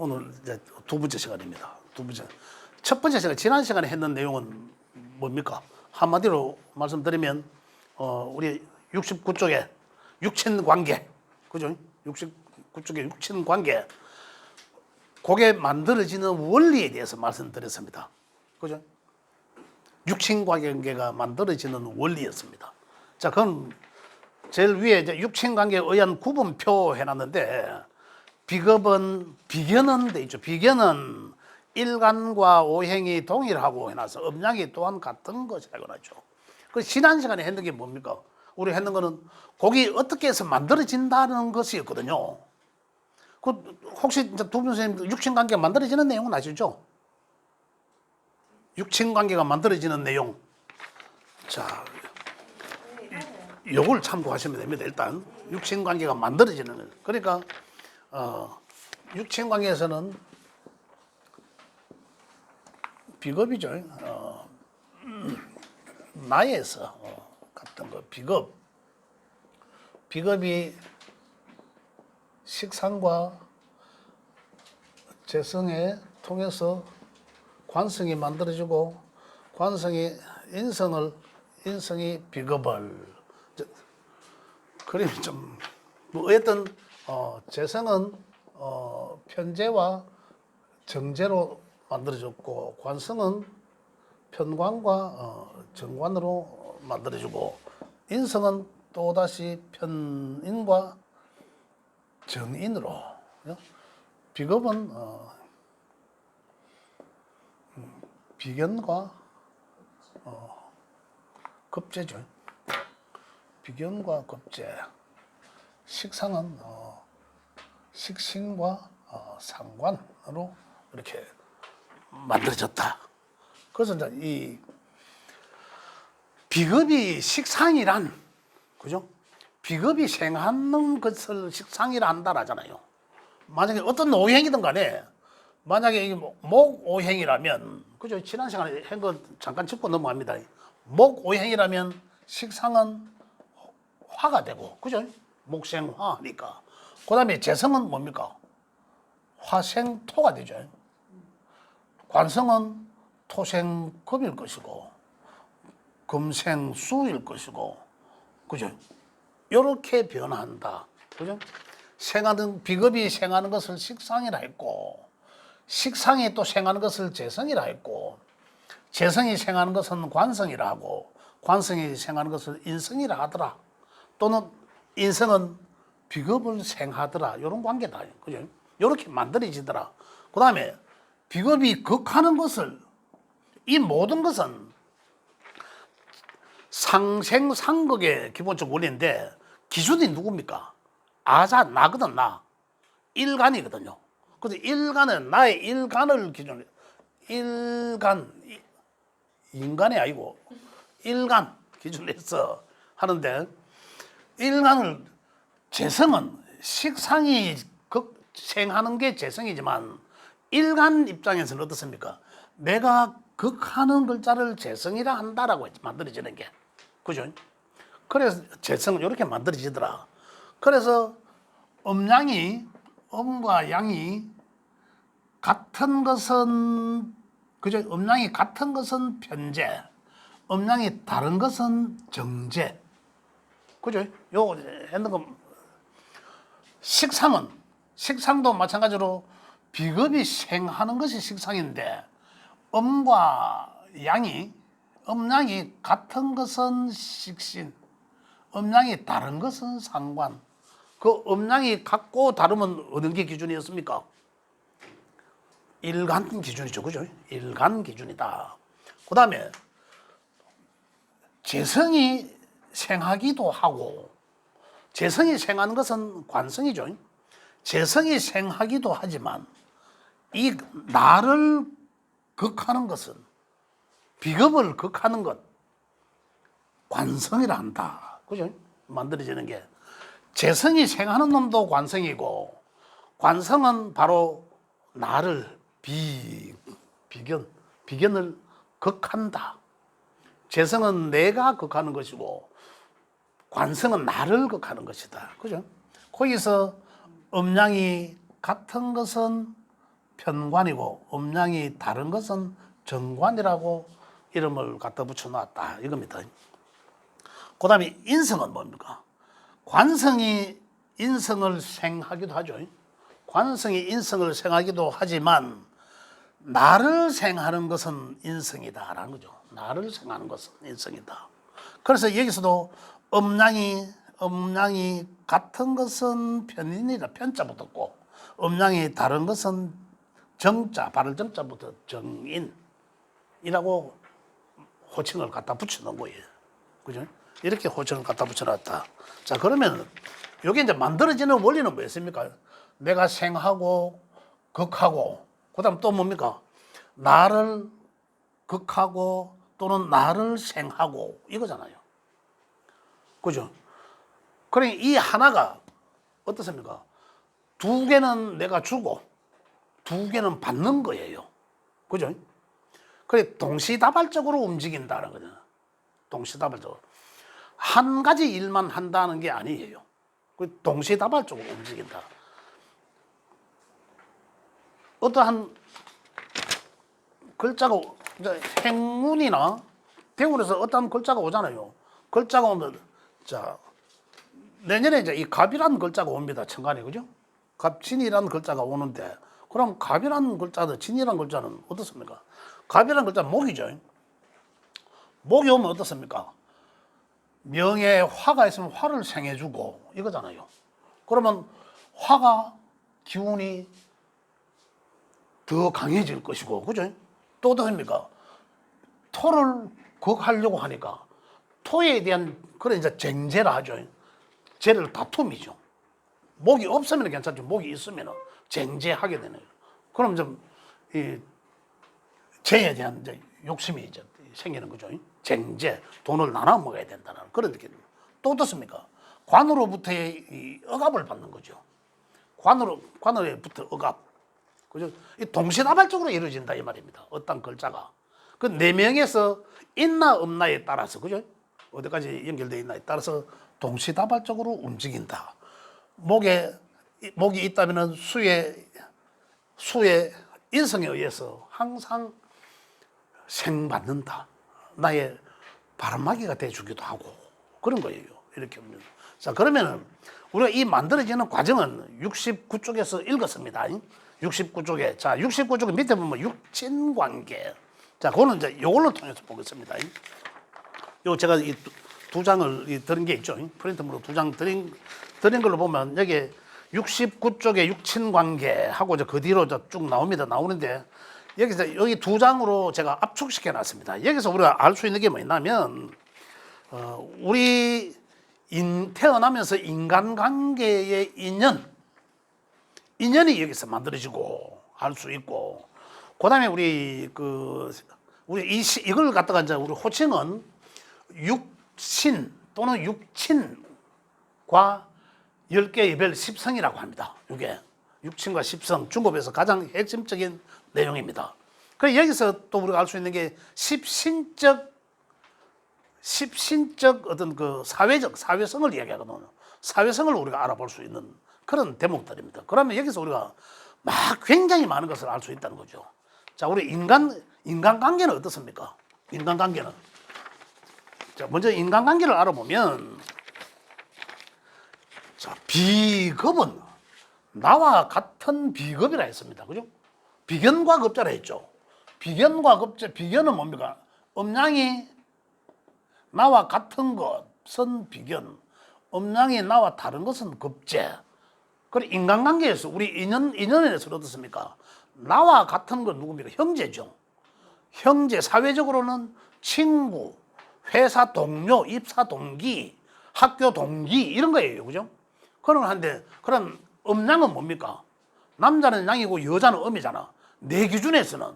오늘 이제 두 번째 시간입니다. 두 번째. 첫 번째 시간, 지난 시간에 했는 내용은 뭡니까? 한마디로 말씀드리면, 우리 69쪽에 육친 관계, 그죠? 69쪽의 육친 관계, 그게 만들어지는 원리에 대해서 말씀드렸습니다. 그죠? 육친 관계가 만들어지는 원리였습니다. 자, 그럼 제일 위에 이제 육친 관계에 의한 구분표 해놨는데, 비견은 돼 있죠. 비견은 일간과 오행이 동일하고 해놔서 음양이 또한 같은 것이라고 하죠. 그 지난 시간에 했는 게 뭡니까? 우리 했는 거는 곡이 어떻게 해서 만들어진다는 것이었거든요. 그 혹시 이제 두 분 선생님 육친 관계가 만들어지는 내용은 아시죠? 육친 관계가 만들어지는 내용. 자, 요걸 참고하시면 됩니다. 일단 육친 관계가 만들어지는, 그러니까 육친 관계에서는 비겁이죠. 나에서 같은 거 비겁이 식상과 재성에 통해서 관성이 만들어지고, 관성이 인성이 비겁을, 그림이 좀 어쨌든 재성은 편재와 정재로 만들어졌고, 관성은 편관과 정관으로 만들어지고, 인성은 또다시 편인과 정인으로, 비겁은 비견과 급제죠. 비견과 급제. 식상은 식신과 상관으로 이렇게 만들어졌다. 그래서 이제 이 비겁이 식상이란, 그죠? 비겁이 생하는 것을 식상이라 한다라잖아요. 만약에 어떤 오행이든 간에, 만약에 목 오행이라면, 그죠? 지난 시간에 한 거 잠깐 짚고 넘어갑니다. 목 오행이라면 식상은 화가 되고, 그죠? 목생화니까. 그 다음에 재성은 뭡니까? 화생토가 되죠. 관성은 토생금일 것이고, 금생수일 것이고, 그죠? 이렇게 변한다. 그죠? 비겁이 생하는 것을 식상이라 했고, 식상이 또 생하는 것을 재성이라 했고, 재성이 생하는 것은 관성이라 하고, 관성이 생하는 것을 인성이라 하더라. 또는 인성은 비겁을 생하더라. 이런 관계다. 그죠? 이렇게 만들어지더라. 그 다음에 비겁이 극하는 것을, 이 모든 것은 상생상극의 기본적 원리인데, 기준이 누굽니까? 나거든, 나. 일간이거든요. 그래서 일간은, 나의 일간을 기준으로, 인간이 아니고, 일간 기준으로 해서 하는데, 일간을, 재성은 식상이 생하는 게 재성이지만, 일간 입장에서는 어떻습니까? 내가 극하는 글자를 재성이라 한다라고 만들어지는 게. 그죠? 그래서 재성은 이렇게 만들어지더라. 그래서 음과 양이 같은 것은, 그죠? 음양이 같은 것은 편재, 음양이 다른 것은 정재. 그죠? 요 했는 거. 식상도 마찬가지로 비겁이 생하는 것이 식상인데, 음양이 같은 것은 식신, 음양이 다른 것은 상관. 그 음양이 같고 다르면 어느 게 기준이었습니까? 일간 기준이죠. 그죠? 일간 기준이다. 그 다음에 재성이 생하기도 하고, 재성이 생하는 것은 관성이죠. 재성이 생하기도 하지만, 이 나를 극하는 것은, 비겁을 극하는 것, 관성이라 한다. 그죠? 만들어지는 게. 재성이 생하는 놈도 관성이고, 관성은 바로 나를 비견을 극한다. 재성은 내가 극하는 것이고, 관성은 나를 극하는 것이다. 그죠? 거기서 음양이 같은 것은 편관이고 음양이 다른 것은 정관이라고 이름을 갖다 붙여놨다 이겁니다. 그 다음에 인성은 뭡니까? 관성이 인성을 생하기도 하죠. 관성이 인성을 생하기도 하지만 나를 생하는 것은 인성이다라는 거죠. 나를 생하는 것은 인성이다. 그래서 여기서도 음양이 같은 것은 편인이다. 편자 붙었고 음양이 다른 것은 정자, 발을 정자부터 정인이라고 호칭을 갖다 붙여놓은 거예요. 그죠? 이렇게 호칭을 갖다 붙여놨다. 자, 그러면 이게 이제 만들어지는 원리는 뭐였습니까? 내가 생하고 극하고 그다음 또 뭡니까? 나를 극하고 또는 나를 생하고 이거잖아요. 그죠? 그러니까 이 하나가 어떻습니까? 두 개는 내가 주고 두 개는 받는 거예요. 그죠? 그래 동시다발적으로 움직인다는 거잖아요. 동시다발적으로. 한 가지 일만 한다는 게 아니에요. 동시다발적으로 움직인다. 어떠한 글자가 행운이나 대운에서 어떠한 글자가 오잖아요. 글자가 오면 자 내년에 이제 이 갑이라는 글자가 옵니다. 천간에 그죠? 갑진이라는 글자가 오는데 그럼 갑이라는 글자도 진이라는 글자는 어떻습니까? 갑이라는 글자는 목이죠. 목이 오면 어떻습니까? 명에 화가 있으면 화를 생해주고 이거잖아요. 그러면 화가 기운이 더 강해질 것이고, 그죠? 또 어떻습니까? 토를 극하려고 하니까 토에 대한 그런 이제 쟁제라 하죠. 쟁제를 다툼이죠. 목이 없으면 괜찮죠. 목이 있으면 쟁제하게 되네요. 그럼 좀 이 재에 대한 이제 욕심이 이제 생기는 거죠. 쟁제, 돈을 나눠 먹어야 된다는 그런 느낌입니다. 또 어떻습니까? 관으로부터의 이 억압을 받는 거죠. 관으로부터 억압. 그죠? 이 동시다발적으로 이루어진다 이 말입니다. 어떤 글자가 그 네 명에서 있나 없나에 따라서 그죠? 어디까지 연결되어 있나에 따라서 동시다발적으로 움직인다. 목이 있다면은 수의 인성에 의해서 항상 생받는다. 나의 바람막이가 돼주기도 하고 그런 거예요. 이렇게 보면. 자, 그러면은 우리가 이 만들어지는 과정은 69쪽에서 읽었습니다. 69쪽에. 자, 69쪽 밑에 보면 육친관계. 자, 그거는 이제 이걸로 통해서 보겠습니다. 요 제가 이 두 장을 드린 게 있죠. 프린트물로 두 장 드린 걸로 보면 여기 69쪽에 육친관계하고 그 뒤로 쭉 나옵니다. 나오는데 여기서 여기 두 장으로 제가 압축시켜 놨습니다. 여기서 우리가 알 수 있는 게 뭐냐면 우리 태어나면서 인간관계의 인연이 여기서 만들어지고 알 수 있고, 그다음에 이걸 갖다가 이제 우리 호칭은 육신 또는 육친과 10개의 별 10성이라고 합니다. 이게 육친과 10성, 중국에서 가장 핵심적인 내용입니다. 그래서 여기서 또 우리가 알 수 있는 게 십신적 어떤 그 사회성을 이야기하거든요. 사회성을 우리가 알아볼 수 있는 그런 대목들입니다. 그러면 여기서 우리가 막 굉장히 많은 것을 알 수 있다는 거죠. 자, 우리 인간관계는 어떻습니까? 인간관계는. 자, 먼저 인간관계를 알아보면, 자, 비겁은 나와 같은 비겁이라 했습니다. 그죠? 비견과 급자라 했죠. 비견과 급자, 비견은 뭡니까? 음양이 나와 같은 것은 비견, 음양이 나와 다른 것은 급제. 그리고 인간관계에서 우리 인연에서 어떻습니까? 나와 같은 건 누굽니까? 형제죠. 형제, 사회적으로는 친구, 회사 동료, 입사 동기, 학교 동기 이런 거예요. 그죠? 그런 음양은 뭡니까? 남자는 양이고 여자는 음이잖아. 내 기준에서는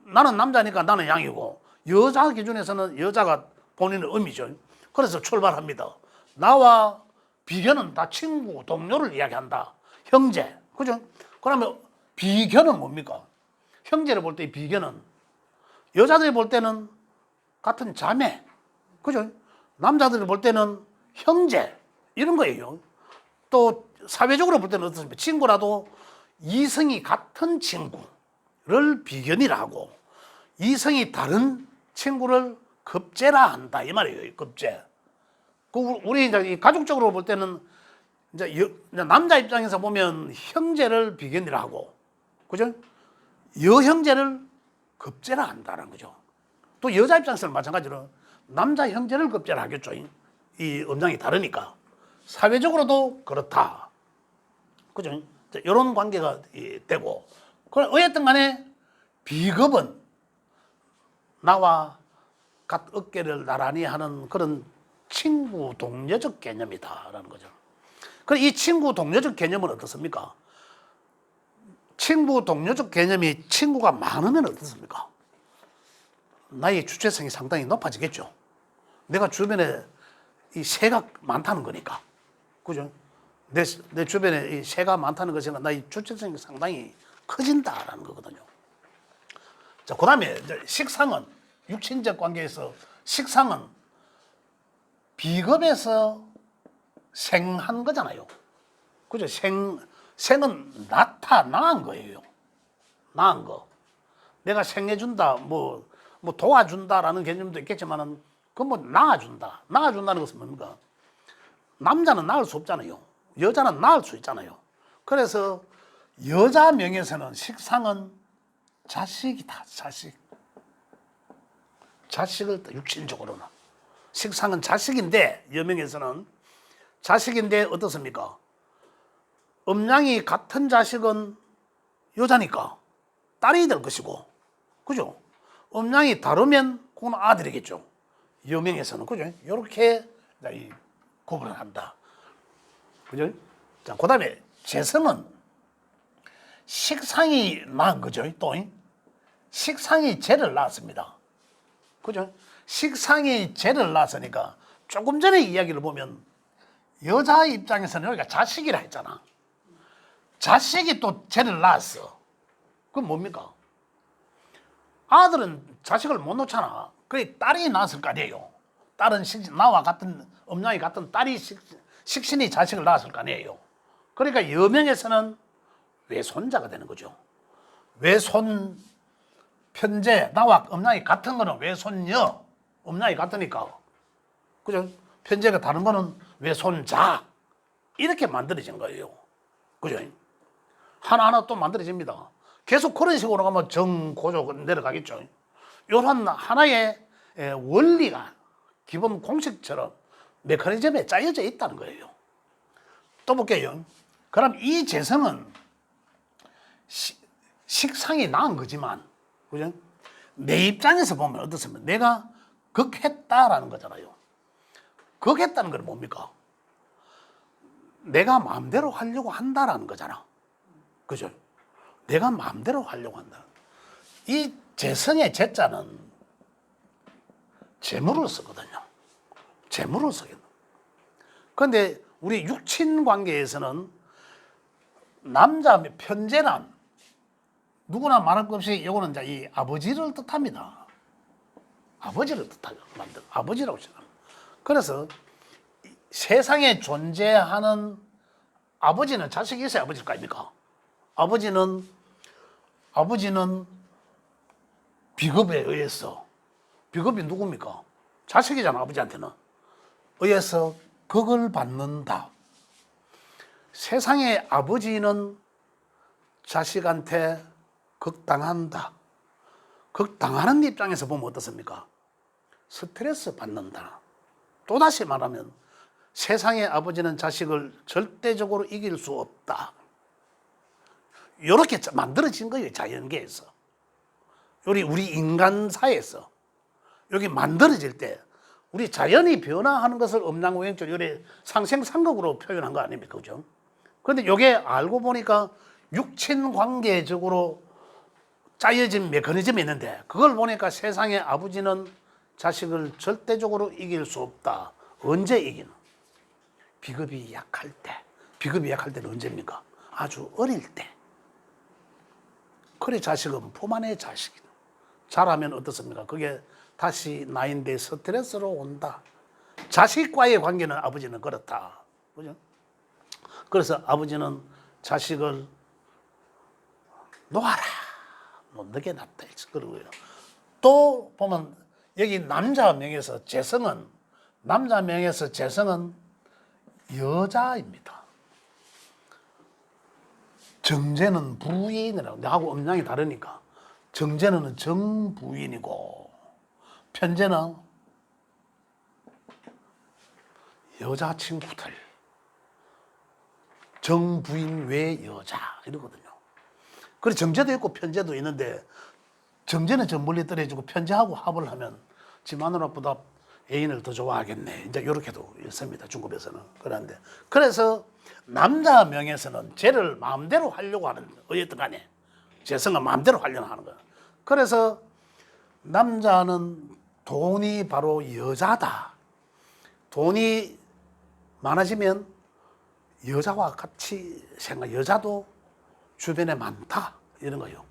나는 남자니까 나는 양이고 여자 기준에서는 여자가 본인은 음이죠. 그래서 출발합니다. 나와 비견은 다 친구, 동료를 이야기한다. 형제. 그죠? 그러면 비견은 뭡니까? 형제를 볼 때 비견은 여자들이 볼 때는 같은 자매. 그죠? 남자들이 볼 때는 형제. 이런 거예요. 또 사회적으로 볼 때는 어떻습니까? 친구라도 이성이 같은 친구를 비견이라 하고 이성이 다른 친구를 급제라 한다 이 말이에요. 급제. 우리 이제 가족적으로 볼 때는 이제 남자 입장에서 보면 형제를 비견이라 하고, 그죠? 여형제를 급제라 한다는 거죠. 또 여자 입장에서는 마찬가지로 남자 형제를 급제라 하겠죠. 이 음양이 다르니까. 사회적으로도 그렇다. 그죠? 이런 관계가 되고. 그럼 어쨌든 간에 비급은 나와 어깨를 나란히 하는 그런 친구 동료적 개념이다라는 거죠. 그럼 이 친구 동료적 개념은 어떻습니까? 친구 동료적 개념이 친구가 많으면 어떻습니까? 나의 주체성이 상당히 높아지겠죠. 내가 주변에 이 새가 많다는 거니까. 그죠? 내 주변에 이 새가 많다는 것은 나의 주체성이 상당히 커진다라는 거거든요. 자, 그 다음에 식상은, 육친적 관계에서 식상은 비급에서 생한 거잖아요. 그죠? 생은 나타난 거예요. 나은 거. 내가 생해준다, 뭐 도와준다라는 개념도 있겠지만은, 그건 뭐 낳아준다. 낳아준다는 것은 뭡니까? 남자는 낳을 수 없잖아요. 여자는 낳을 수 있잖아요. 그래서 여자 명에서는 식상은 자식이다, 자식. 자식을 육신적으로는. 식상은 자식인데, 여명에서는 자식인데 어떻습니까? 음양이 같은 자식은 여자니까 딸이 될 것이고, 그죠? 음양이 다르면 그건 아들이겠죠. 여명에서는, 그죠? 이렇게 구분을 한다. 그죠? 자, 그 다음에 재성은 식상이 낳은 거죠. 또 식상이 재를 낳았습니다. 그죠? 식상이 재를 낳았으니까 조금 전에 이야기를 보면 여자 입장에서는 여기가 자식이라 했잖아. 자식이 또 재를 낳았어. 그건 뭡니까? 아들은 자식을 못 놓잖아. 그래 딸이 낳았을 거 아니에요. 딸은 나와 같은 음양이 같은 딸이 식신이 자식을 낳았을 거 아니에요. 그러니까 여명에서는 외손자가 되는 거죠. 외손 편제, 나와 음양이 같은 거는 외손녀, 음양이 같으니까. 그죠? 편제가 다른 거는 외손자. 이렇게 만들어진 거예요. 그죠? 하나하나 또 만들어집니다. 계속 그런 식으로 가면 정고조 내려가겠죠. 이런 하나의 원리가 기본 공식처럼 메커니즘에 짜여져 있다는 거예요. 또 볼게요. 그럼 이 재성은 식상이 낳은 거지만, 그죠? 내 입장에서 보면 어떻습니까? 내가 극했다라는 거잖아요. 극했다는 건 뭡니까? 내가 마음대로 하려고 한다라는 거잖아. 그죠? 내가 마음대로 하려고 한다. 이 재성의 재자는 재물을 쓰거든요. 재물을 쓰거든요. 그런데 우리 육친 관계에서는 남자 편재란 누구나 말할 것 없이 이거는 이제 이 아버지를 뜻합니다. 아버지를 뜻하죠. 아버지라고 생각합니다. 그래서 세상에 존재하는 아버지는 자식이 있어야 아버지일 거 아닙니까? 아버지는 비급에 의해서, 비급이 누굽니까? 자식이잖아, 아버지한테는. 의해서 극을 받는다. 세상의 아버지는 자식한테 극당한다. 극당하는 입장에서 보면 어떻습니까? 스트레스 받는다. 또다시 말하면 세상의 아버지는 자식을 절대적으로 이길 수 없다. 이렇게 만들어진 거예요, 자연계에서. 우리 인간사에서. 여기 만들어질 때 우리 자연이 변화하는 것을 음양오행절 요래 상생상극으로 표현한 거 아닙니까? 그죠? 그런데 이게 알고 보니까 육친 관계적으로 짜여진 메커니즘이 있는데, 그걸 보니까 세상의 아버지는 자식을 절대적으로 이길 수 없다. 언제 이기는? 비급이 약할 때. 비급이 약할 때는 언제입니까? 아주 어릴 때. 그래 자식은 품 안의 자식이다. 자라면 어떻습니까? 그게 다시 나인데 스트레스로 온다. 자식과의 관계는 아버지는 그렇다. 그죠? 그래서 아버지는 자식을 놓아라. 못 느게 놨다. 그러고요. 또 보면 여기 남자 명에서 재성은 남자 명에서 재성은 여자입니다. 정제는 부인이라고 나하고 음양이 다르니까 정제는 정부인이고 편제는 여자 친구들 정부인 외 여자 이러거든요. 그래서 정제도 있고 편제도 있는데 정제는 저 멀리 떨어지고 편제하고 합을 하면 지 마누라보다 애인을 더 좋아하겠네. 이제 이렇게도 있습니다. 중국에서는. 그런데 그래서 남자 명에서는 쟤를 마음대로 하려고 하는 어쨌든 간에 재성은 마음대로 하려고 하는 거야. 그래서 남자는 돈이 바로 여자다. 돈이 많아지면 여자와 같이 여자도 주변에 많다 이런 거예요.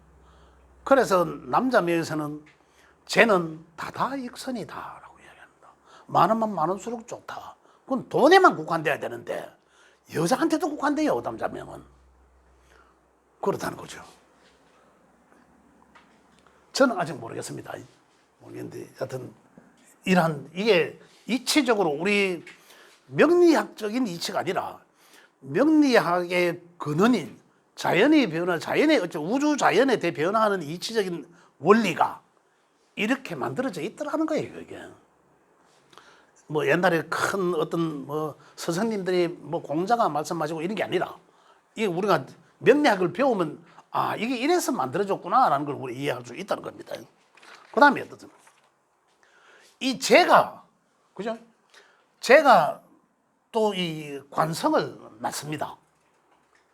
그래서 남자 명에서는 쟤는 다다익선이다라고 이야기합니다. 많으면 많을수록 좋다. 그건 돈에만 국한돼야 되는데 여자한테도 국한돼요. 남자 명은 그렇다는 거죠. 저는 아직 모르겠습니다. 모르겠는데 하여튼 이게 이치적으로 우리 명리학적인 이치가 아니라 명리학의 근원인 자연의 변화, 우주 자연에 대해 변화하는 이치적인 원리가 이렇게 만들어져 있더라는 거예요, 이게. 뭐 옛날에 큰 어떤 뭐 스승님들이 뭐 공자가 말씀하시고 이런 게 아니라 이게 우리가 명리학을 배우면 아, 이게 이래서 만들어졌구나라는 걸 우리 이해할 수 있다는 겁니다. 그 다음에 어떤 이 제가, 그죠? 제가 또 이 관성을 낳습니다.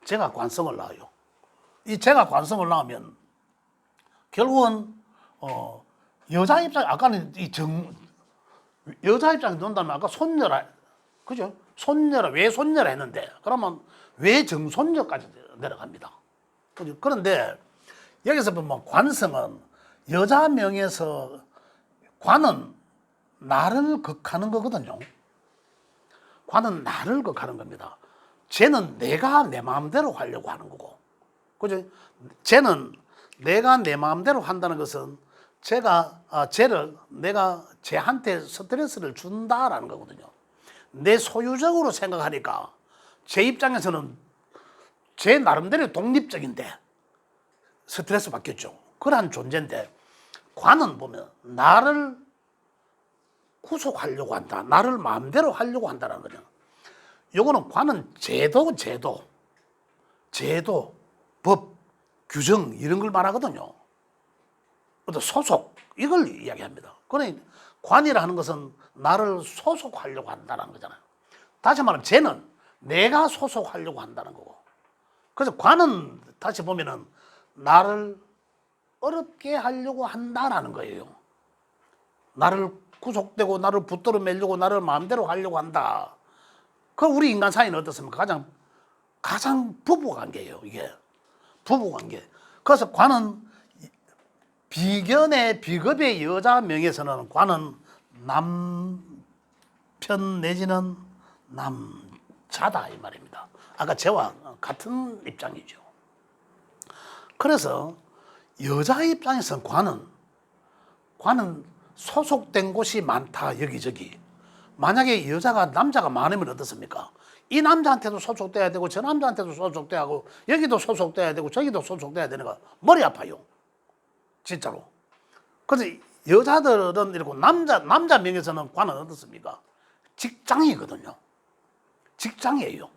제가 관성을 낳아요. 이 제가 관성을 낳으면 결국은 여자 입장 아까는 여자 입장에 논다면 아까 손녀라 그죠? 손녀라 외손녀라 했는데 그러면 외정손녀까지 내려갑니다. 그죠? 그런데 여기서 보면 관성은 여자 명에서 관은 나를 극하는 거거든요. 관은 나를 극하는 겁니다. 쟤는 내가 내 마음대로 하려고 하는 거고, 그죠? 쟤는 내가 내 마음대로 한다는 것은 내가 쟤한테 스트레스를 준다라는 거거든요. 내 소유적으로 생각하니까 제 입장에서는 제 나름대로 독립적인데 스트레스 받겠죠. 그러한 존재인데 관은 보면 나를 구속하려고 한다. 나를 마음대로 하려고 한다는 거죠. 요거는 관은 제도, 법, 규정 이런 걸 말하거든요. 또 소속 이걸 이야기합니다. 그러니 관이라 하는 것은 나를 소속하려고 한다는 거잖아요. 다시 말하면 쟤는 내가 소속하려고 한다는 거고. 그래서 관은 다시 보면은 나를 어렵게 하려고 한다라는 거예요. 나를 구속되고 나를 붙들어 매려고 나를 마음대로 하려고 한다. 그 우리 인간 사이는 어떻습니까? 가장 부부관계예요. 이게 부부관계. 그래서 관은 비급의 여자 명에서는 관은 남편 내지는 남자다 이 말입니다. 아까 저와 같은 입장이죠. 그래서 여자 입장에서는 관은 소속된 곳이 많다 여기저기. 만약에 남자가 많으면 어떻습니까? 이 남자한테도 소속돼야 되고 저 남자한테도 소속돼야 하고 여기도 소속돼야 되고 저기도 소속돼야 되는 거 머리 아파요. 진짜로. 그래서 여자들은 이렇고 남자 명에서는 관은 어떻습니까? 직장이거든요. 직장이에요.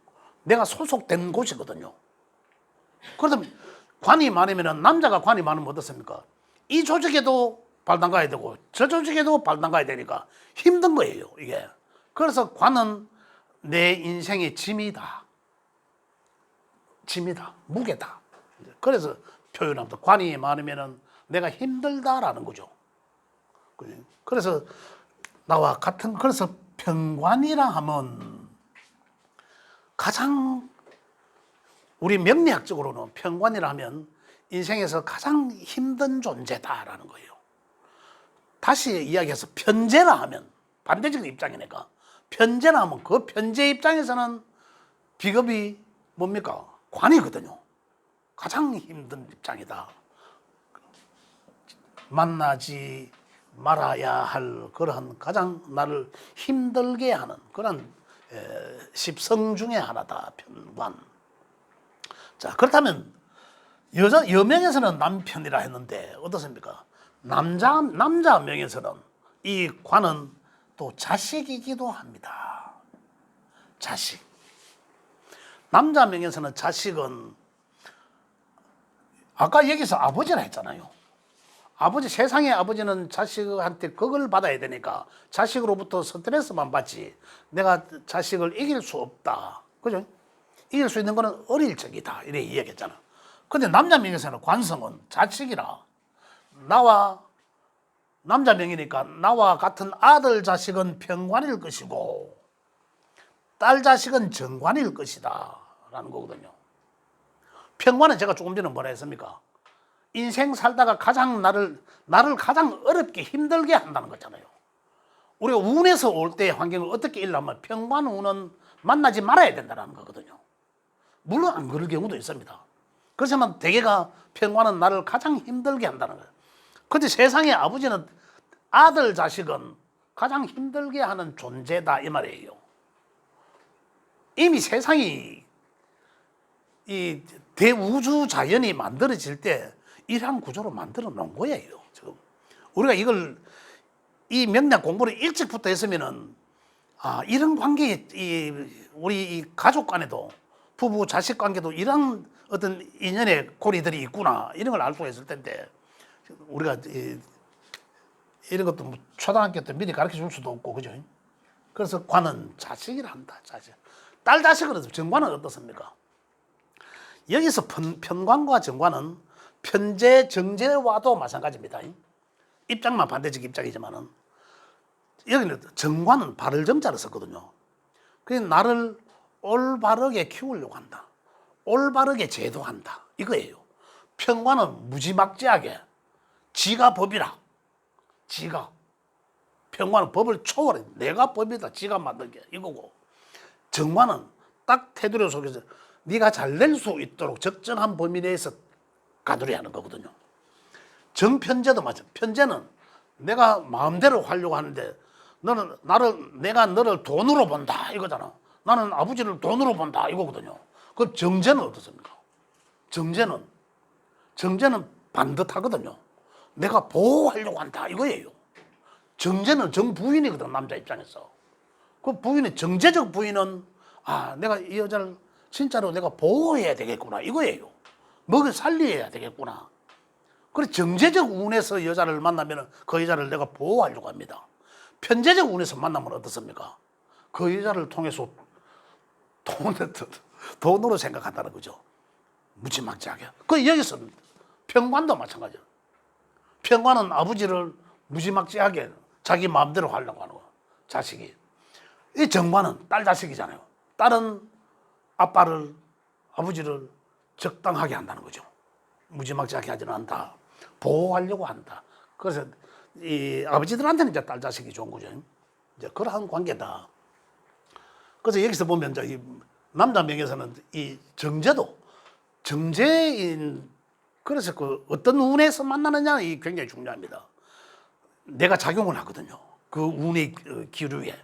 내가 소속된 곳이거든요. 그래서 관이 많으면 남자가 관이 많으면 어떻습니까? 이 조직에도 발당가야 되고 저 조직에도 발당가야 되니까 힘든 거예요, 이게. 그래서 관은 내 인생의 짐이다. 무게다. 그래서 표현합니다. 관이 많으면 내가 힘들다라는 거죠. 그래서 나와 같은, 그래서 편관이라 하면 가장 우리 명리학적으로는 편관이라 하면 인생에서 가장 힘든 존재다라는 거예요. 다시 이야기해서 편제라 하면 반대적인 입장이니까 편제라 하면 그 편제 입장에서는 비급이 뭡니까? 관이거든요. 가장 힘든 입장이다. 만나지 말아야 할 그러한 가장 나를 힘들게 하는 그런 십성 중에 하나다. 편관. 자, 그렇다면 여명에서는 남편이라 했는데 어떻습니까? 남자 명에서는 이 관은 또 자식이기도 합니다. 자식. 남자 명에서는 자식은 아까 여기서 아버지라 했잖아요. 아버지, 세상의 아버지는 자식한테 그걸 받아야 되니까 자식으로부터 스트레스만 받지 내가 자식을 이길 수 없다. 그죠? 이길 수 있는 거는 어릴 적이다. 이렇게 이야기했잖아. 근데 남자 명에서는 관성은 자식이라 나와 남자 명이니까 나와 같은 아들 자식은 평관일 것이고 딸 자식은 정관일 것이다 라는 거거든요. 평관은 제가 조금 전에 뭐라 했습니까? 인생 살다가 가장 나를 가장 어렵게 힘들게 한다는 거잖아요. 우리가 운에서 올 때의 환경을 어떻게 일하면 평관 운은 만나지 말아야 된다는 거거든요. 물론 안 그럴 경우도 있습니다. 그렇지만 대개가 평관은 나를 가장 힘들게 한다는 거예요. 그런데 세상의 아버지는 아들 자식은 가장 힘들게 하는 존재다 이 말이에요. 이미 세상이 이 대우주 자연이 만들어질 때 이러한 구조로 만들어 놓은 거예요. 지금 우리가 이 명량 공부를 일찍부터 했으면은 이런 관계 우리 이 가족 간에도 부부 자식 관계도 이런 어떤 인연의 고리들이 있구나 이런 걸 알 수가 있을 텐데 우리가 이런 것도 뭐 초등학교 때 미리 가르쳐 줄 수도 없고 그죠? 그래서 관은 자식이라 한다. 자식. 딸 자식은 정관은 어떻습니까? 여기서 편관과 정관은 편재 정재와도 마찬가지입니다. 입장만 반대적 입장이지만은 여기는 정관은 발을 정자를 썼거든요. 그래서 나를 올바르게 키우려고 한다. 올바르게 제도한다. 이거예요. 편관은 무지막지하게 지가 법이라. 지가. 편관은 법을 초월해. 내가 법이다. 지가 만든 게 이거고. 정관은 딱 테두리 속에서 네가 잘 낼 수 있도록 적정한 범위 내에서 가두리 하는 거거든요. 정편제도 마찬가지. 편제는 내가 마음대로 하려고 하는데 내가 너를 돈으로 본다 이거잖아. 나는 아버지를 돈으로 본다 이거거든요. 그럼 정제는 어떻습니까? 정제는 반듯하거든요. 내가 보호하려고 한다 이거예요. 정제는 정부인이거든 남자 입장에서. 그 부인의 정제적 부인은 내가 이 여자를 진짜로 내가 보호해야 되겠구나 이거예요. 먹여 살려야 되겠구나. 그래서 정제적 운에서 여자를 만나면 그 여자를 내가 보호하려고 합니다. 편제적 운에서 만나면 어떻습니까? 그 여자를 통해서 돈으로 생각한다는 거죠. 무지막지하게. 그 여기서 평관도 마찬가지예요. 평관은 아버지를 무지막지하게 자기 마음대로 하려고 하는 거. 자식이. 이 정관은 딸 자식이잖아요. 딸은 아버지를 적당하게 한다는 거죠. 무지막지하게 하지는 않다. 보호하려고 한다. 그래서 이 아버지들한테는 이제 딸 자식이 좋은 거죠. 이제 그러한 관계다. 그래서 여기서 보면 이제 이 남자 명에서는 이 정제인 그래서 그 어떤 운에서 만나느냐 이 굉장히 중요합니다. 내가 작용을 하거든요. 그 운의 기류에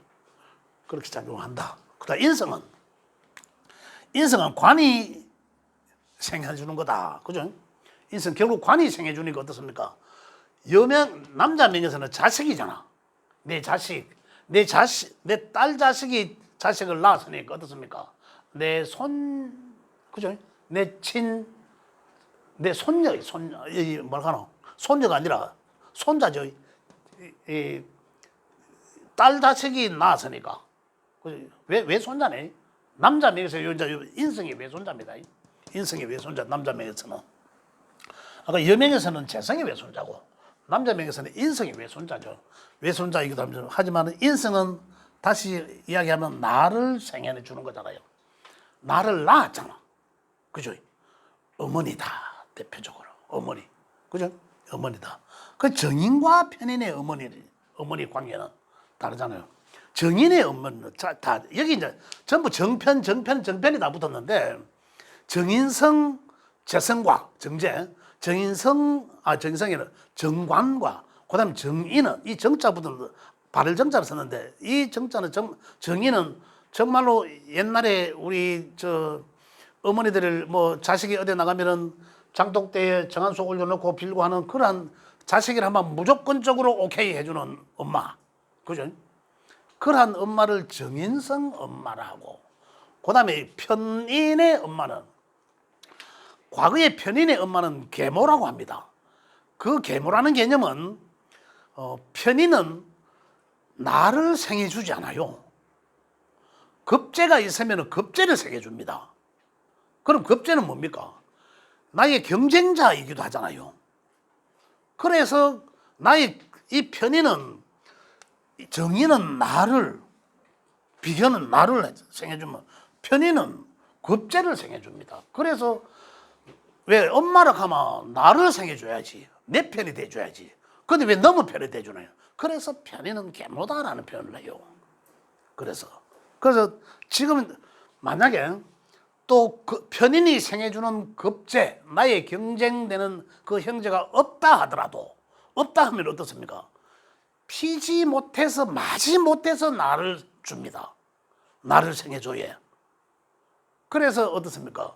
그렇게 작용한다. 그다음 인성은 관이 생해주는 거다. 그죠? 인성 결국 관이 생해주니까 어떻습니까? 남자 명에서는 자식이잖아. 내 딸 자식이 자식을 낳았으니까 어떻습니까? 내 그죠? 내 손녀, 손녀가 아니라 손자죠. 딸 자식이 낳았으니까. 왜 손자네? 남자 명에서 인성이 외손자입니다. 인성이 외손자, 남자 명에서는. 아까 여명에서는 재성이 외손자고, 남자 명에서는 인성이 외손자죠. 외손자이기도 합니다. 하지만 인성은 다시 이야기하면 나를 생해내 주는 거잖아요. 나를 낳았잖아. 그죠? 어머니다. 대표적으로. 어머니. 그죠? 어머니다. 그 정인과 편인의 어머니 관계는 다르잖아요. 정인의 어머니는 여기 이제 전부 정편이 다 붙었는데 정인성, 재성과 정제, 정인성이는 정관과 그다음 정인은 이 정자부터 발을 정자를 썼는데 이 정자는 정인은 정말로 옛날에 우리 저 어머니들을 뭐 자식이 어디 나가면은 장독대에 정한속 올려놓고 빌고 하는 그러한 자식을 하면 무조건적으로 오케이 해주는 엄마, 그죠? 그러한 엄마를 정인성 엄마라고. 그다음에 편인의 엄마는 과거의 편인의 엄마는 계모라고 합니다. 그 계모라는 개념은 편인은 나를 생해주지 않아요. 급제가 있으면 급제를 생해줍니다. 그럼 급제는 뭡니까? 나의 경쟁자이기도 하잖아요. 그래서 나의 이 편인은 정의는 나를 비견은 나를 생해주면 편인은 급제를 생해줍니다. 그래서 왜 엄마라 하면 나를 생해줘야지 내 편이 돼줘야지. 근데 왜 너무 편이 돼주나요? 그래서 편인은 계모다라는 표현을 해요. 그래서 지금 만약에 또 그 편인이 생해주는 급제 나의 경쟁되는 그 형제가 없다 하더라도 없다 하면 어떻습니까? 피지 못해서 마지 못해서 나를 줍니다. 나를 생해줘야. 그래서 어떻습니까?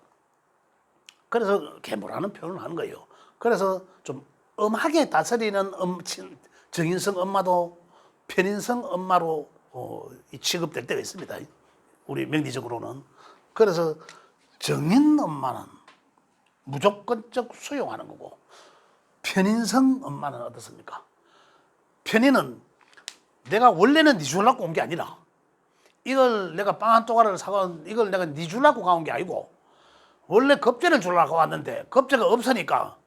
그래서 계모라는 표현을 하는 거예요. 그래서 좀 엄하게 다스리는 정인성 엄마도 편인성 엄마로 취급될 때가 있습니다. 우리 명리적으로는. 그래서 정인 엄마는 무조건적 수용하는 거고 편인성 엄마는 어떻습니까? 편인은 내가 원래는 네 주려고 온 게 아니라 이걸 내가 빵 한 조각을 사고 이걸 내가 네 주려고 가온 게 아니고 원래 겁제를 주려고 왔는데 겁제가 없으니까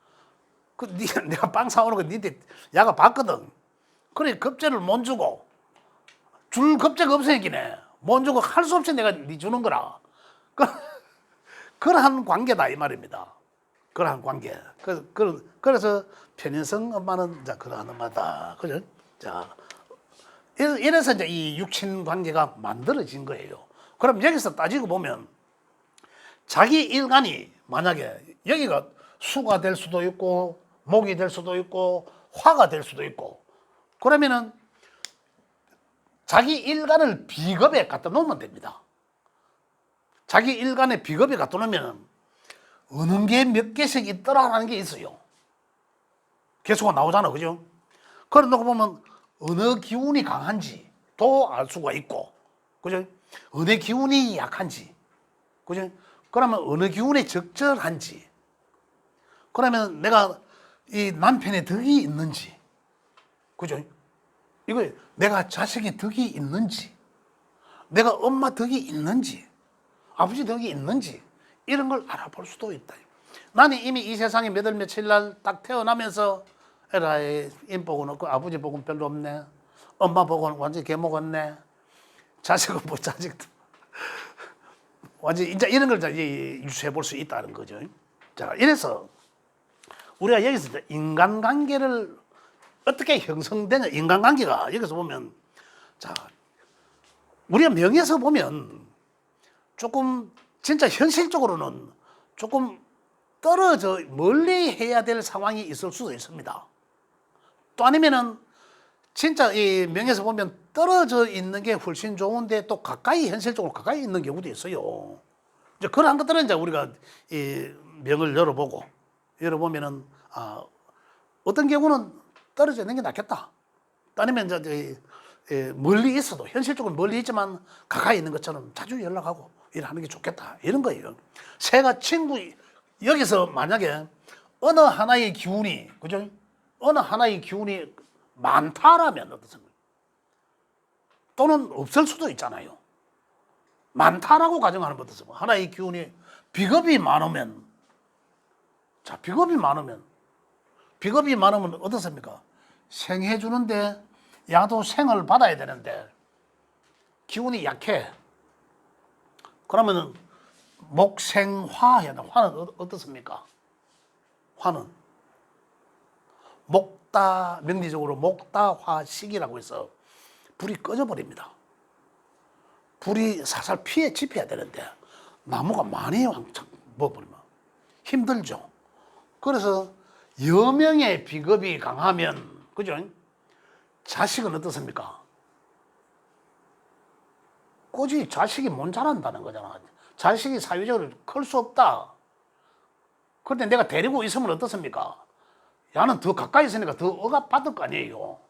내가 빵 사오는 거 니한테 야가 봤거든. 그래 겁제를 못 주고 줄 겁제가 없으니까 못 주고 할 수 없이 내가 네 주는 거라. 그러한 관계다 이 말입니다. 그러한 관계. 그래서 편인성 엄마는 자 그러한 엄마다. 그죠? 자 이래서 이제 이 육친 관계가 만들어진 거예요. 그럼 여기서 따지고 보면 자기 일간이 만약에 여기가 수가 될 수도 있고 목이 될 수도 있고 화가 될 수도 있고 그러면은 자기 일간을 비겁에 갖다 놓으면 됩니다. 자기 일간에 비겁에 갖다 놓으면 어느 게 몇 개씩 있더라라는 게 있어요. 개수가 나오잖아, 그죠? 그래 놓고 보면 어느 기운이 강한지도 알 수가 있고, 그죠? 어느 기운이 약한지, 그죠? 그러면 어느 기운에 적절한지, 그러면 내가 이 남편의 덕이 있는지, 그죠? 이거 내가 자식의 덕이 있는지, 내가 엄마 덕이 있는지, 아버지 덕이 있는지, 이런 걸 알아볼 수도 있다. 나는 이미 이 세상에 몇 월 며칠 날 딱 태어나면서 에라이 인복은 없고 아버지 복은 별로 없네. 엄마 복은 완전히 개먹었네. 자식은 뭐 자식도 완전 이제 이런 걸 이제 유추해 볼 수 있다는 거죠. 자, 이래서 우리가 여기서 인간관계를 어떻게 형성되냐, 인간관계가 여기서 보면 자, 우리가 명예에서 보면 조금 진짜 현실적으로는 조금 떨어져 멀리 해야 될 상황이 있을 수도 있습니다. 또 아니면은 진짜 이 명예에서 보면 떨어져 있는 게 훨씬 좋은데 또 가까이 현실적으로 가까이 있는 경우도 있어요. 이제 그런 것들은 이제 우리가 이 명을 열어보면은 어떤 경우는 떨어져 있는 게 낫겠다. 또 아니면 이제 멀리 있어도 현실적으로 멀리 있지만 가까이 있는 것처럼 자주 연락하고 일하는 게 좋겠다. 이런 거예요. 새가 친구 여기서 만약에 어느 하나의 기운이 그죠? 어느 하나의 기운이 많다라면 어떻습니까? 또는 없을 수도 있잖아요. 많다라고 가정하는 것 어떻습니까? 하나의 기운이 비겁이 많으면 자 비겁이 많으면 어떻습니까? 생해 주는데 야도 생을 받아야 되는데 기운이 약해. 그러면은 목생화 해야 돼. 화는 어떻습니까? 화는 목다 명리적으로 목다화식이라고 해서 불이 꺼져버립니다. 불이 살살 피해 지펴야 되는데 나무가 많이 왕창 먹어버리면 힘들죠. 그래서 여명의 비겁이 강하면, 그죠? 자식은 어떻습니까? 꼬지 자식이 못 자란다는 거잖아. 자식이 사회적으로 클 수 없다. 그런데 내가 데리고 있으면 어떻습니까? 야는 더 가까이 있으니까 더 억압받을 거 아니에요.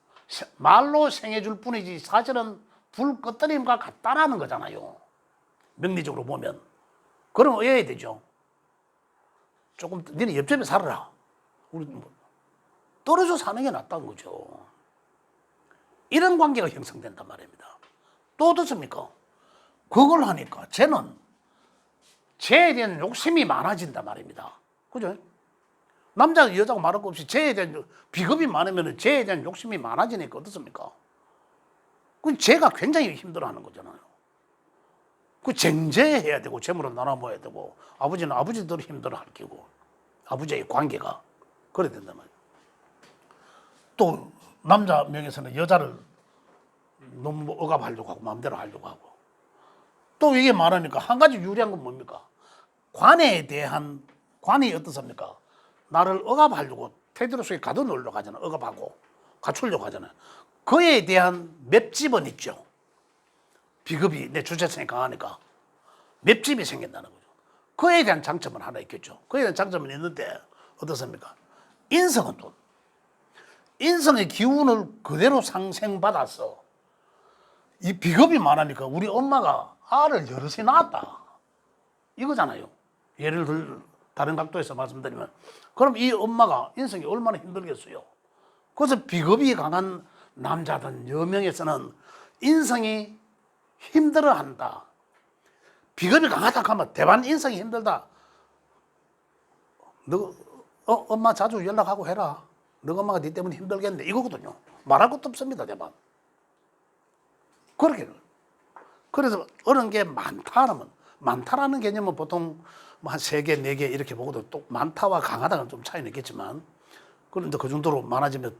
말로 생해줄 뿐이지 사실은 불 꺼뜨림과 같다라는 거잖아요. 명리적으로 보면. 그럼 어여야 되죠. 조금, 너네 옆집에 살아라. 우리 떨어져 사는 게 낫다는 거죠. 이런 관계가 형성된단 말입니다. 또 어떻습니까? 그걸 하니까 쟤는 쟤에 대한 욕심이 많아진단 말입니다. 그죠? 남자가 여자가 말할 거 없이 쟤에 대한 비겁이 많으면 쟤에 대한 욕심이 많아지니까 어떻습니까? 그 쟤가 굉장히 힘들어하는 거잖아요. 그 쟁제해야 되고 재물은 나눠 먹어야 되고 아버지는 아버지대로 힘들어할 끼고 아버지의 관계가 그래야 된단 말이에요. 또 남자 명에서는 여자를 너무 억압하려고 하고 마음대로 하려고 하고 또 이게 많으니까 한 가지 유리한 건 뭡니까? 관이 어떻습니까? 나를 억압하려고 테두리 속에 가둬놓으려고 하잖아. 억압하고 갖추려고 하잖아요. 그에 대한 맵집은 있죠. 비겁이 내 주체성이 강하니까 맵집이 생긴다는 거죠. 그에 대한 장점은 하나 있겠죠. 그에 대한 장점은 있는데 어떻습니까? 인성은 또 인성의 기운을 그대로 상생받아서 이 비겁이 많으니까 우리 엄마가 알을 여럿이 낳았다 이거잖아요. 예를 들 다른 각도에서 말씀드리면 그럼 이 엄마가 인성이 얼마나 힘들겠어요. 그래서 비겁이 강한 남자든 여명에서는 인성이 힘들어한다. 비겁이 강하다 하면 대반 인성이 힘들다. 너 엄마 자주 연락하고 해라. 너 엄마가 네 때문에 힘들겠네 이거거든요. 말할 것도 없습니다. 대반. 그렇게 그래서 어려운 게 많다라는 개념은 보통 한 3개, 4개 이렇게 보고도 또 많다와 강하다는 좀 차이는 있겠지만 그런데 그 정도로 많아지면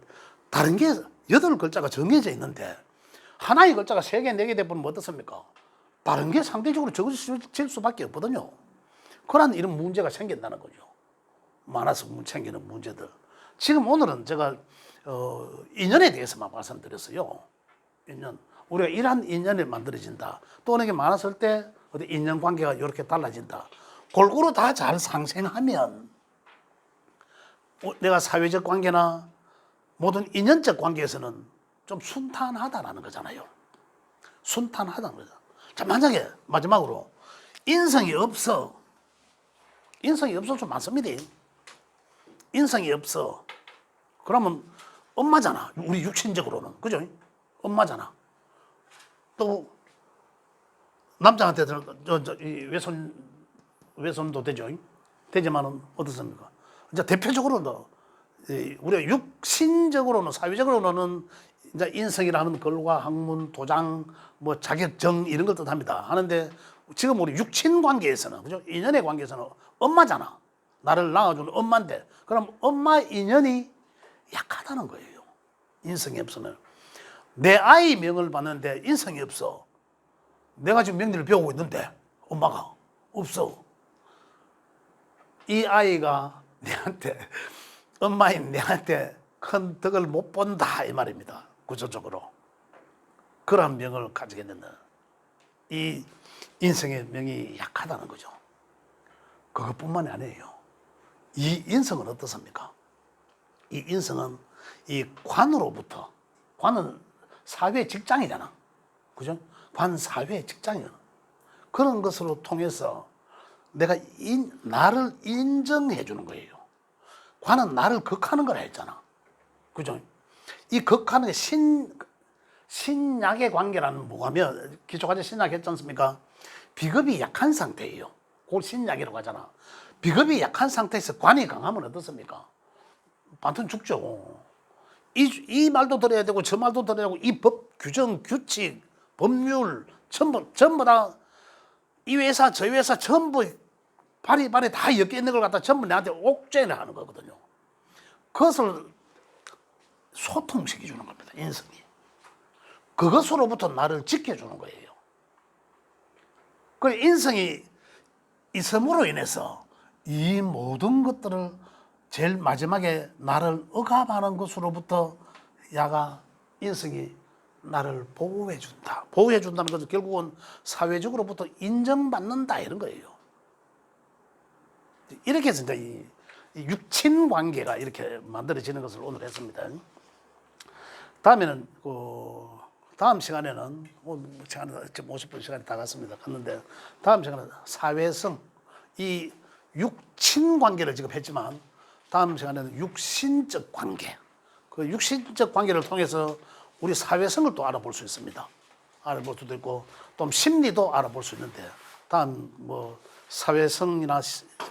다른 게 8글자가 정해져 있는데 하나의 글자가 3개, 4개 돼버리면 어떻습니까? 다른 게 상대적으로 적어질 수밖에 없거든요. 그런 이런 문제가 생긴다는 거죠. 많아서 생기는 문제들. 지금 오늘은 제가 인연에 대해서만 말씀드렸어요. 인연. 우리가 이러한 인연이 만들어진다. 또 어느 게 많았을 때 어디 인연 관계가 이렇게 달라진다. 골고루 다 잘 상생하면 내가 사회적 관계나 모든 인연적 관계에서는 좀 순탄하다라는 거잖아요. 순탄하다는 거죠. 자, 만약에 마지막으로 인성이 없을 수 많습니다. 인성이 없어. 그러면 엄마잖아. 우리 육신적으로는. 그죠? 엄마잖아. 또 남자한테는 외손도 되죠. 되지만은 어떻습니까? 이제 대표적으로는 우리가 육신적으로는 사회적으로는 이제 인성이라는 글과 학문, 도장, 뭐 자격증 이런 걸 뜻합니다. 하는데 지금 우리 육친 관계에서는 그죠? 인연의 관계에서는 엄마잖아. 나를 낳아주는 엄마인데 그럼 엄마 인연이 약하다는 거예요. 인성이 없으면 내 아이 명을 받는데 인성이 없어. 내가 지금 명리를 배우고 있는데 엄마가 없어. 이 아이가 엄마인 내한테 큰 덕을 못 본다 이 말입니다. 구조적으로 그런 명을 가지겠는데 이 인성의 명이 약하다는 거죠. 그것뿐만이 아니에요. 이 인성은 어떻습니까? 이 인성은 이 관으로부터, 관은 사회 직장이잖아. 그죠? 관 사회 직장이잖아. 그런 것으로 통해서 내가 나를 인정해 주는 거예요. 관은 나를 극하는 거라 했잖아. 그죠? 이 극하는 게 신약의 관계라는 뭐냐면 기초과제 신약 했지 않습니까? 비겁이 약한 상태예요. 그걸 신약이라고 하잖아. 비겁이 약한 상태에서 관이 강하면 어떻습니까? 반드시 죽죠. 이 말도 들어야 되고 저 말도 들어야 되고 이 법, 규정, 규칙, 법률 전부 다 이 회사 저 회사 전부 발이 다 엮여 있는 걸 갖다 전부 내한테 옥죄를 하는 거거든요. 그것을 소통시켜 주는 겁니다. 인성이. 그것으로부터 나를 지켜주는 거예요. 그 인성이 있음으로 인해서 이 모든 것들을 제일 마지막에 나를 억압하는 것으로부터 야가 인성이 나를 보호해 준다. 보호해 준다는 것은 결국은 사회적으로부터 인정받는다 이런 거예요. 이렇게 해서 이제 이 육친 관계가 이렇게 만들어지는 것을 오늘 했습니다. 다음에는 다음 시간에는 시간 지금 50분 시간이 다 갔는데 다음 시간은 사회성 이 육친 관계를 지금 했지만 다음 시간에는 육신적 관계 그 육신적 관계를 통해서 우리 사회성을 또 알아볼 수 있습니다. 알아볼 수도 있고 또 심리도 알아볼 수 있는데 다음 사회성이나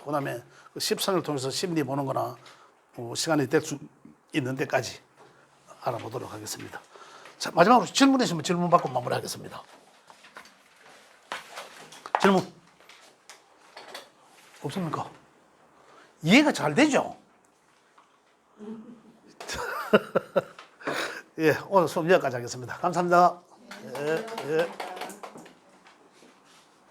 그다음에 그 십성을 통해서 심리 보는 거나 시간이 될 수 있는 데까지 알아보도록 하겠습니다. 자, 마지막으로 질문 있으면 질문 받고 마무리하겠습니다. 질문 없습니까? 이해가 잘 되죠? 예, 오늘 수업 여기까지 하겠습니다. 감사합니다. 예, 예.